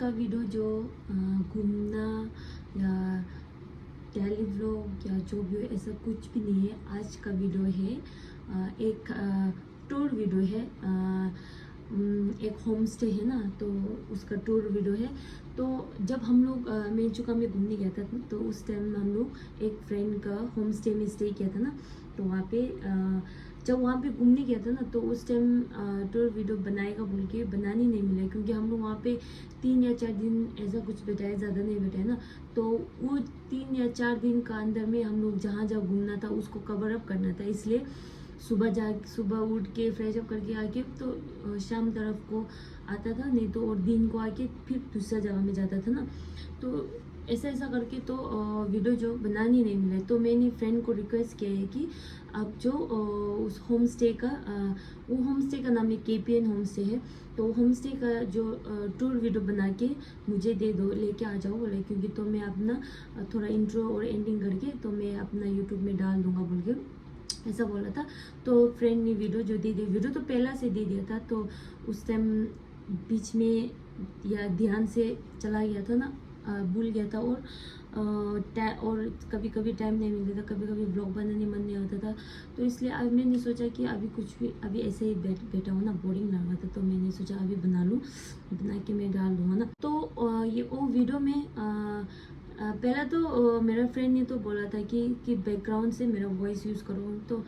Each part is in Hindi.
का वीडियो जो घूमना या डेली व्लॉग या जो भी हो ऐसा कुछ भी नहीं है। आज का वीडियो है एक टूर वीडियो है। एक होम स्टे है ना, तो उसका टूर वीडियो है। तो जब हम लोग मेचुका में घूमने गया था तो उस टाइम हम लोग एक फ्रेंड का होम स्टे में स्टे किया था ना। तो वहाँ पे जब वहाँ पे घूमने गया था ना, तो उस टाइम टूर वीडियो बनाएगा बोल के बनाने नहीं मिला, क्योंकि हम लोग वहाँ पे 3 या 4 दिन ऐसा कुछ बिताए, ज़्यादा नहीं बिताए ना। तो वो 3 या 4 दिन का अंदर में हम लोग जहाँ जहाँ घूमना था उसको कवर अप करना था। इसलिए सुबह उठ के फ्रेश अप करके आके तो शाम तरफ को आता था, नहीं तो और दिन को आके फिर दूसरा जगह में जाता था ना। तो ऐसा करके तो वीडियो जो बनानी नहीं मिला। तो मैंने फ्रेंड को रिक्वेस्ट किया है कि आप जो उस होम स्टे का वो होम स्टे का नाम है KPN होम स्टे है। तो होम स्टे का जो टूर वीडियो बना के मुझे दे दो, लेके आ जाओ बोले, क्योंकि तो मैं अपना थोड़ा इंट्रो और एंडिंग करके तो मैं अपना यूट्यूब में डाल दूंगा बोल के ऐसा बोला था। तो फ्रेंड ने वीडियो जो दे दी, वीडियो तो पहला से दे दिया था। तो उस टाइम बीच में या ध्यान से चला गया था ना, भूल गया था। और कभी कभी टाइम नहीं मिलता था, कभी कभी ब्लॉग बनाने मन नहीं होता था। तो इसलिए अब मैंने सोचा कि अभी ऐसे ही बैठा हूँ ना, बोरिंग लग रहा था। तो मैंने सोचा अभी बना लूँ, बना के मैं डाल दूँगा ना। तो ये वो वीडियो में पहला तो मेरा फ्रेंड ने तो बोला था कि बैकग्राउंड से मेरा वॉइस यूज़ करो। तो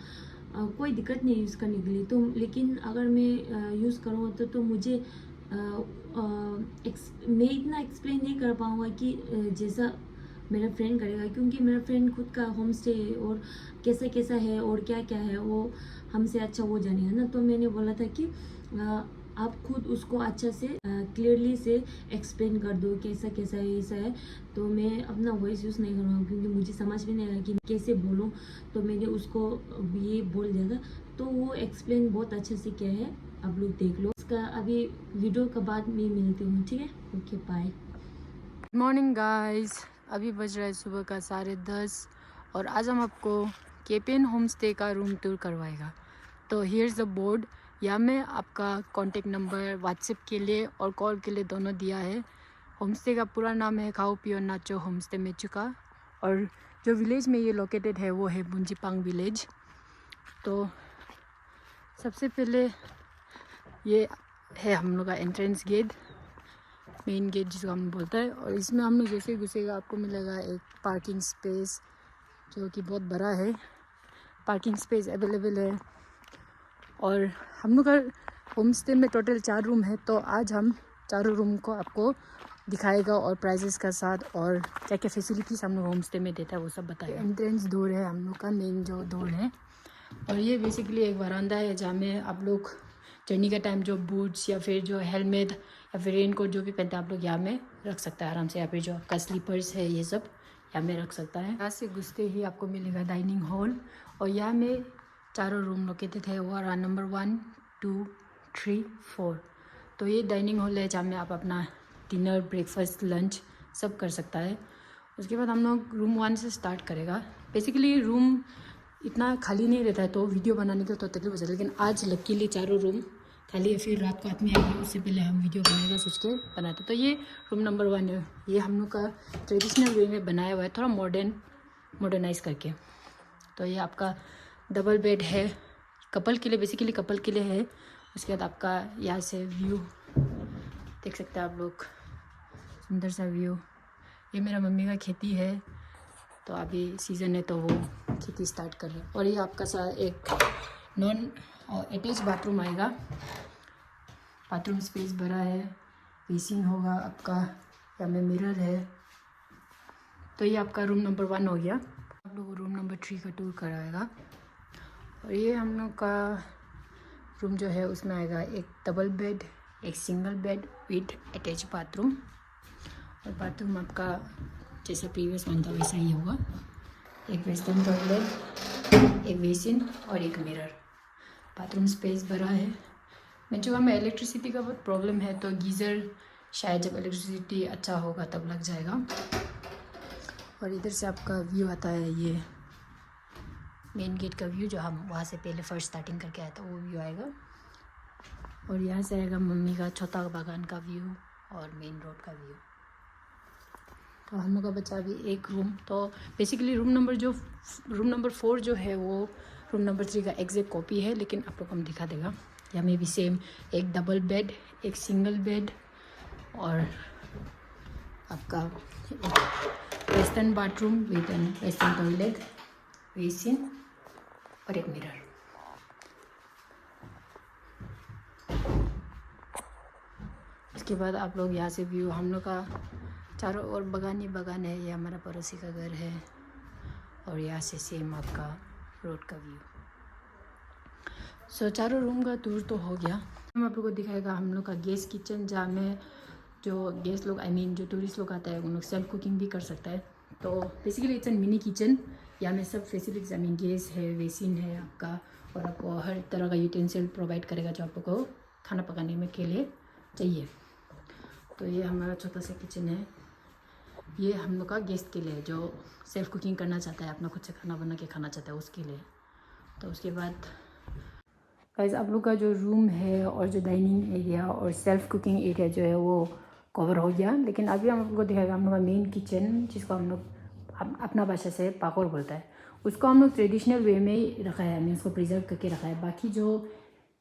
कोई दिक्कत नहीं यूज़ करने के लिए। तो लेकिन अगर मैं यूज़ करूँ तो मुझे मैं इतना एक्सप्लेन नहीं कर पाऊँगा कि जैसा मेरा फ्रेंड करेगा, क्योंकि मेरा फ्रेंड खुद का होम स्टे है और कैसा कैसा है और क्या क्या है वो हमसे अच्छा वो जानेगा ना। तो मैंने बोला था कि आप खुद उसको अच्छा से क्लियरली से एक्सप्लेन कर दो कैसा कैसा है ऐसा है। तो मैं अपना वॉइस यूज़ नहीं करूँगा, क्योंकि मुझे समझ में नहीं आया कि कैसे बोलूँ। तो मैंने उसको ये बोल दिया था। तो वो एक्सप्लेन बहुत अच्छे से किया है, आप लोग देख लो। इसका अभी वीडियो के बाद मैं मिलती हूँ, ठीक है? Okay bye. Good morning guys, अभी बज रहा है सुबह का 10:30 और आज हम आपको KPN होम स्टे का रूम टूर करवाएगा। तो हियर्स द बोर्ड, यहाँ में आपका कॉन्टेक्ट नंबर व्हाट्सएप के लिए और कॉल के लिए दोनों दिया है। होम स्टे का पूरा नाम है खाओ पियो नाचो होम स्टे मेचुका, और जो विलेज में ये लोकेटेड है वो है बुंजीपांग विलेज। तो सबसे पहले ये है हम लोग का एंट्रेंस गेट, मेन गेट जिसको हम बोलते हैं। और इसमें हम लोग जैसे घुसेगा आपको मिलेगा एक पार्किंग स्पेस जो कि बहुत बड़ा है। पार्किंग स्पेस अवेलेबल है। और हम लोग का होम स्टे में टोटल 4 रूम है। तो आज हम चारों रूम को आपको दिखाएगा और प्राइजेस का साथ और क्या क्या फैसिलिटीज़ हम लोग होम स्टे में देता है वो सब बताएगा। एंट्रेंस डोर है हम लोग का, मेन जो डोर है। और ये बेसिकली एक वरांडा है जहाँ में आप लोग जर्नी का टाइम जो बूट्स या फिर जो हेलमेट या फिर रेनकोट जो भी पहनते हैं आप लोग यहाँ में रख सकता है आराम से। या फिर जो आपका स्लीपर्स है ये सब यहाँ में रख सकता है। यहाँ से घुसते ही आपको मिलेगा डाइनिंग हॉल, और यहाँ में चारों रूम लोकेटेड है। वो नंबर 1, 2, 3, 4। तो ये डाइनिंग हॉल है जहाँ में आप अपना डिनर, ब्रेकफास्ट, लंच सब कर सकता है। उसके बाद हम लोग रूम 1 से स्टार्ट करेगा। बेसिकली रूम इतना खाली नहीं रहता है तो वीडियो बनाने के तो तकलीफ हो जाती है, लेकिन आज लकीली चारों रूम खाली है। फिर रात को आदमी आएगी उससे पहले हम वीडियो बनाएगा सोच के बनाते। तो ये रूम नंबर 1 है। ये हम लोग का ट्रेडिशनल वे में बनाया हुआ है, थोड़ा मॉडर्नाइज करके। तो ये आपका डबल बेड है, कपल के लिए, बेसिकली कपल के लिए है। उसके बाद आपका यहाँ से व्यू देख सकते हैं आप लोग, सुंदर सा व्यू। ये मेरा मम्मी का खेती है, तो अभी सीज़न है तो वो खेती स्टार्ट कर रहे हैं। और ये आपका सा एक नॉन अटैच बाथरूम आएगा। बाथरूम स्पेस बड़ा है, बेसिन होगा आपका, यहाँ में मिरर है। तो ये आपका रूम नंबर 1 हो गया। आप लोग रूम नंबर 3 का टूर कराएगा। और ये हम लोग का रूम जो है उसमें आएगा एक डबल बेड, एक single bed with attach bathroom. और बाथरूम आपका जैसा प्रीवियस वन था वैसा ही होगा। एक वेस्टर्न टॉयलेट, एक बेसिन और एक मिरर। बाथरूम स्पेस बड़ा है। मेचुका में इलेक्ट्रिसिटी का बहुत प्रॉब्लम है, तो गीज़र शायद जब इलेक्ट्रिसिटी अच्छा होगा तब लग जाएगा। और इधर से आपका व्यू आता है, ये मेन गेट का व्यू जो हम वहाँ से पहले फर्स्ट स्टार्टिंग करके आया था वो व्यू आएगा। और यहाँ से आएगा मम्मी का छोटा बागान का व्यू और मेन रोड का व्यू। तो हम लोग का बचा अभी एक रूम। तो बेसिकली रूम नंबर 4 जो है वो रूम नंबर 3 का एग्जैक्ट कॉपी है, लेकिन आप लोग को हम दिखा देगा। या में भी सेम एक डबल बेड, एक सिंगल बेड और आपका western bathroom with an western toilet, basin और एक मिरर। उसके बाद आप लोग यहाँ से व्यू, हम लोग का चारों ओर बगान ही बगान है। ये हमारा पड़ोसी का घर है और यहाँ से सेम आपका रोड का व्यू। सो चारों रूम का टूर तो हो गया। हम आप लोग को दिखाएगा हम लोग का गेस्ट किचन, जहाँ में जो गेस्ट लोग जो टूरिस्ट लोग आता है उन लोग सेल्फ कुकिंग भी कर सकता है। तो basically it's an mini kitchen. यहाँ में सब फैसिलिटीज, गैस है, बेसिन है आपका, और आपको हर तरह का यूटेंसिल प्रोवाइड करेगा जो आप लोग को खाना पकाने में के लिए चाहिए। तो ये हमारा छोटा सा किचन है। ये हम लोग का गेस्ट के लिए जो सेल्फ कुकिंग करना चाहता है, अपना खुद से खाना बना के खाना चाहता है उसके लिए। तो उसके बाद गाइस आप लोग का जो रूम है और जो डाइनिंग एरिया और सेल्फ कुकिंग एरिया जो है वो कवर हो गया। लेकिन अभी हम लोग को दिखाएगा हम लोग का मेन किचन, जिसको हम लोग अपना भाषा से पाकोर बोलता है। उसको हम लोग ट्रेडिशनल वे में ही रखा है, हमें उसको प्रिजर्व करके रखा है। बाकी जो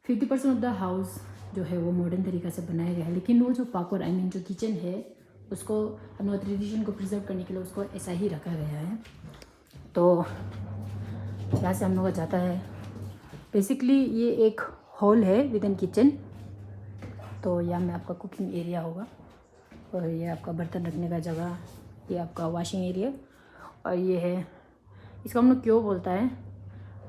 50% ऑफ द हाउस जो है वो मॉडर्न तरीका से बनाया गया है, लेकिन वो जो पाकोर जो किचन है उसको हम लोग ट्रेडिशन को प्रिजर्व करने के लिए उसको ऐसा ही रखा गया है। तो यहाँ से हम लोग का जाता है। बेसिकली ये एक हॉल है विद इन किचन। तो यहाँ में आपका कुकिंग एरिया होगा और ये आपका बर्तन रखने का जगह, ये आपका वॉशिंग एरिया, और ये है, इसको हम लोग क्यों बोलता है,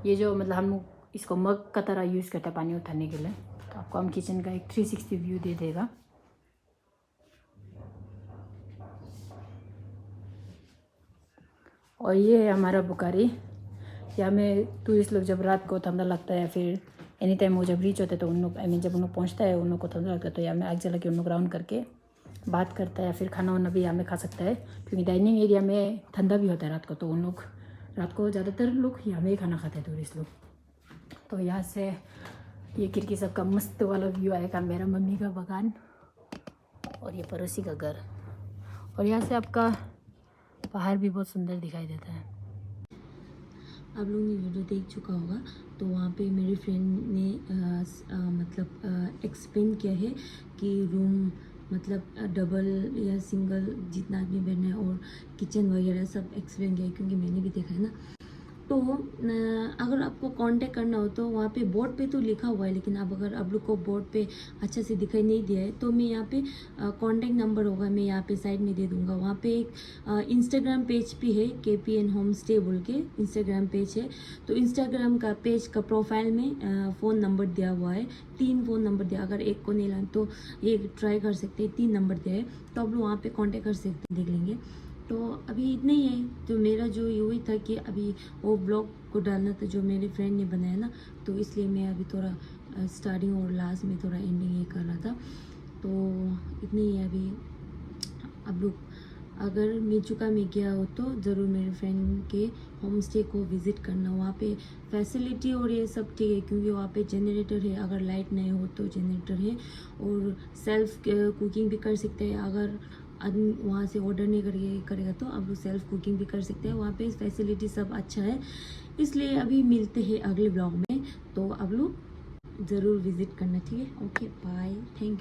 ये जो मतलब हम लोग इसको मग का तरह यूज़ करते हैं पानी उठाने के लिए। तो आपको हम किचन का एक 360 व्यू दे देगा। और ये है हमारा बुकारी। यहाँ में टूरिस्ट लोग जब रात को ठंडा लगता है या फिर एनी टाइम वो जब रीच होते हैं तो उन लोग जब उन लोग पहुँचता है उन लोग को ठंडा लगता है, तो यहाँ में आग जला के उन लोग राउंड करके बात करता है या फिर खाना वाना भी यहाँ में खा सकता है, क्योंकि डाइनिंग एरिया में ठंडा भी होता है रात को। तो उन लोग रात को ज़्यादातर लोग यहाँ में ही खाना खाते हैं टूरिस्ट लोग। तो यहाँ से ये खिड़की सबका मस्त वाला व्यू आएगा, मेरा मम्मी का बगान और ये पड़ोसी का घर। और यहाँ से आपका पहाड़ भी बहुत सुंदर दिखाई देता है। आप लोग ने वीडियो देख चुका होगा, तो वहाँ पे मेरी फ्रेंड ने मतलब एक्सप्लेन किया है कि रूम मतलब डबल या सिंगल जितना आदमी बैठना है और किचन वगैरह सब एक्सप्लेन किया है, क्योंकि मैंने भी देखा है ना। तो अगर आपको कांटेक्ट करना हो तो वहाँ पे बोर्ड पे तो लिखा हुआ है, लेकिन अब अगर आप लोग को बोर्ड पे अच्छा से दिखाई नहीं दिया है तो मैं यहाँ पे कांटेक्ट नंबर होगा, मैं यहाँ पे साइड में दे दूँगा। वहाँ पे एक इंस्टाग्राम पेज भी है, KPN होमस्टे बोल के इंस्टाग्राम पेज है। तो इंस्टाग्राम का पेज का प्रोफाइल में फ़ोन नंबर दिया हुआ है, 3 फ़ोन नंबर दिया। अगर एक को नहीं लाए तो ये ट्राई कर सकते हैं, 3 नंबर दिया है, तो आप लोग वहाँ पर कॉन्टेक्ट कर सकते, देख लेंगे। तो अभी इतना ही है। तो मेरा जो यही था कि अभी वो ब्लॉग को डालना था जो मेरे फ्रेंड ने बनाया ना, तो इसलिए मैं अभी थोड़ा स्टार्टिंग और लास्ट में थोड़ा एंडिंग ये कर रहा था। तो इतनी ही है अभी। अब लोग अगर मेचुका में गया हो तो ज़रूर मेरे फ्रेंड के होम स्टे को विज़िट करना। वहाँ पे फैसिलिटी और ये सब ठीक है, क्योंकि वहाँ पे जनरेटर है, अगर लाइट नहीं हो तो जनरेटर है, और सेल्फ कुकिंग भी कर सकते हैं। अगर आदमी वहाँ से ऑर्डर नहीं करेगा तो आप लोग सेल्फ कुकिंग भी कर सकते हैं। वहाँ पे फैसिलिटी सब अच्छा है। इसलिए अभी मिलते हैं अगले ब्लॉग में, तो आप लोग ज़रूर विज़िट करना, ठीक है। Okay bye, thank you.